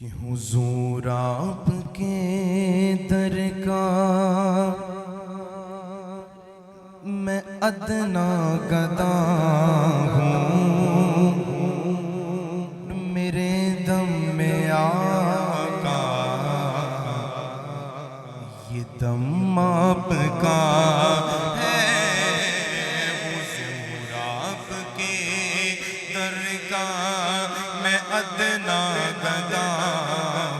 کہ حضور آپ کے در کا میں ادنا گدا ہوں، میرے دم میں آقا یہ دم آپ کا ہے۔ حضور آپ کے در کا میں ادنا گدا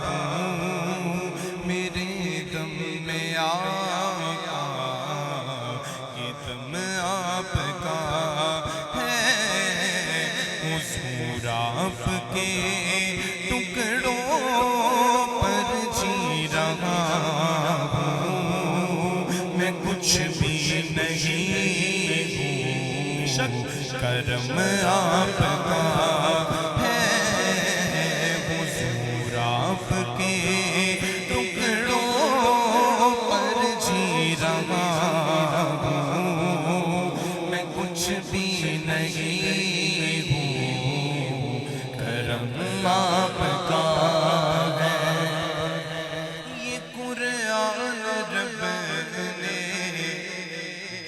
ہوں، میرے دم میں آقا یہ دم آپ کا ہے۔ حضور آپ کے ٹکڑوں پر جی رہا ہوں، میں کچھ بھی نہیں ہوں، کرم آپ کا ہے۔ حضور آپ کے ٹکڑوں پر جی رہا ہوں، میں کچھ بھی نہیں ہوں، کرم آپ کا ہے۔ یہ قرآن رب نے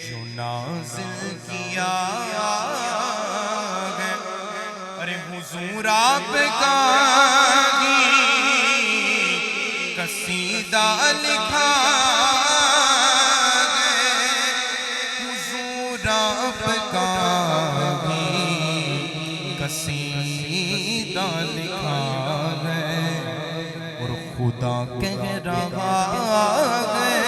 جو نازل کیا ہے، ارے حضور آپ کا ہی قصیدہ لکھا ہے، حضور آپ کا ہی قصیدہ لکھا ہے، اور خدا کہہ رہا ہے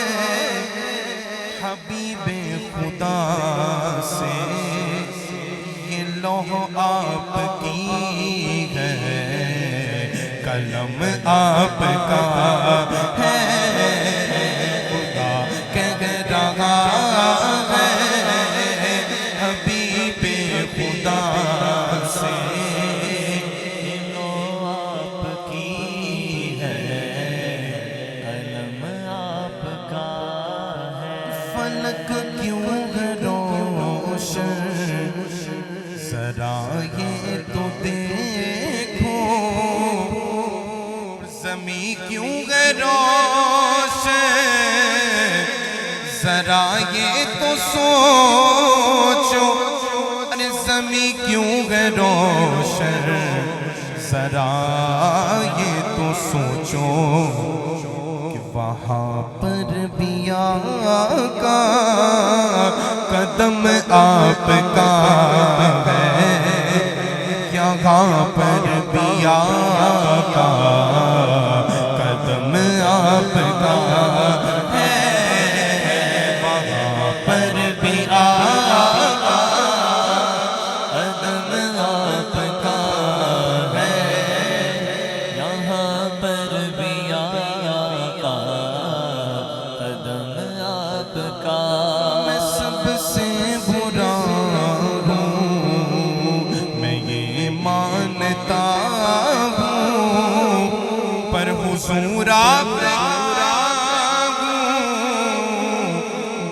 حبیب خدا سے یہ لوح آپ کی ہے، قلم آپ کا ہے۔ خدا کہہ رہا ہے حبیب خدا سے یہ لوح آپ کی ہے، قلم آپ کا ہے۔ فلک کیوں ہے روشن ذرا یہ تو دیکھو، زمین کیوں ہے روشن ذرا یہ تو سوچو، ارے زمین کیوں ہے روشن ذرا یہ تو سوچو، کہ وہاں پر بھی آقا قدم آپ کا ہے، یہاں پر بھی آقا قدم آپ کا ہے، وہاں پر بھی آقا قدم آپ کا ہے، یہاں پر بھی آقا قدم آپ کا۔ میں سب سے برا ہوں، میں یہ مانتا ہوں، پر حضور آپ ہوں،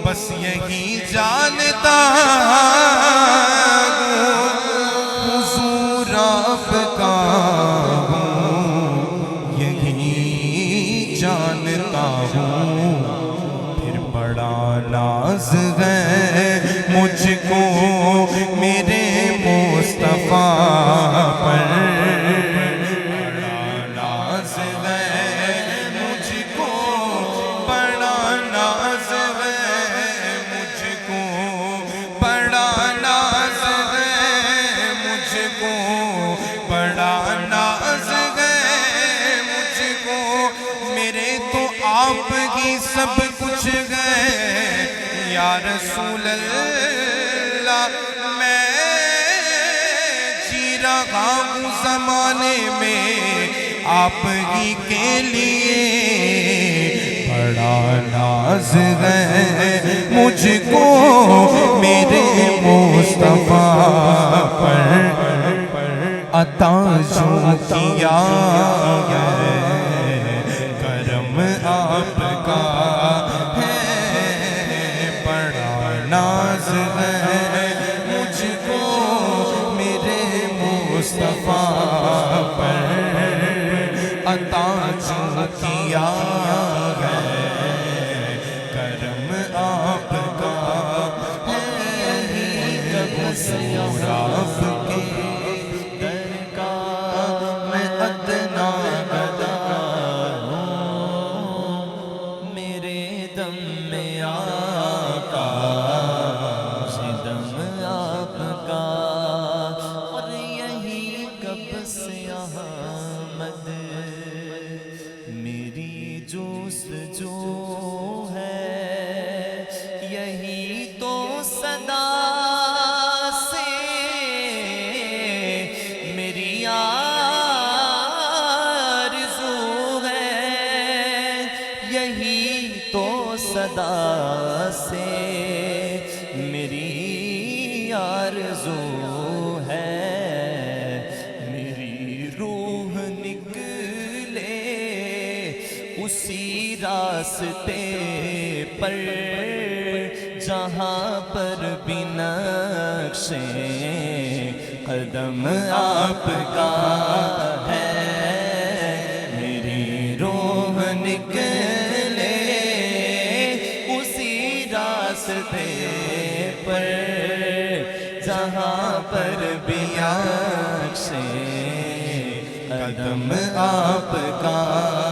بس یہی جانتا ہوں، حضور آپ کا ہوں، یہی جانتا ہوں۔ پھر بڑا ناز ہے مجھ کو میرے مصطفیٰ پر، بڑا ناز ہے مجھ کو، بڑا ناز ہے مجھ کو، بڑا ناز ہے مجھ کو، بڑا ناز ہے مجھ کو، میرے تو آپ ہی سب کچھ گئے یا رسول اللہ۔ میں جی رہا ہوں زمانے میں آپ ہی کے لیے، بڑا ناز ہے مجھ کو میرے مصطفیٰ پر، عطا جو کیا ہے کرم آپ کا ہے، بڑا ناز ہے مجھ کو میرے مصطفیٰ پر، عطا جو کیا ہے کرم آپ کا ہے یہی کب سے آپ کے در کا میں ادنا گدا ہوں میرے دم میں آقا دم آپ کا اور یہی کب سے احمد میری جستجو ہے یہی تو صدا سے میری آرزو ہے یہی تو صدا سے میری آرزو ہے میری روح نکلے اسی راستے پر جہاں پر بھی نقش قدم آپ کا ہے میری روح نکلے اسی راستے پر جہاں پر بھی نقش قدم آپ کا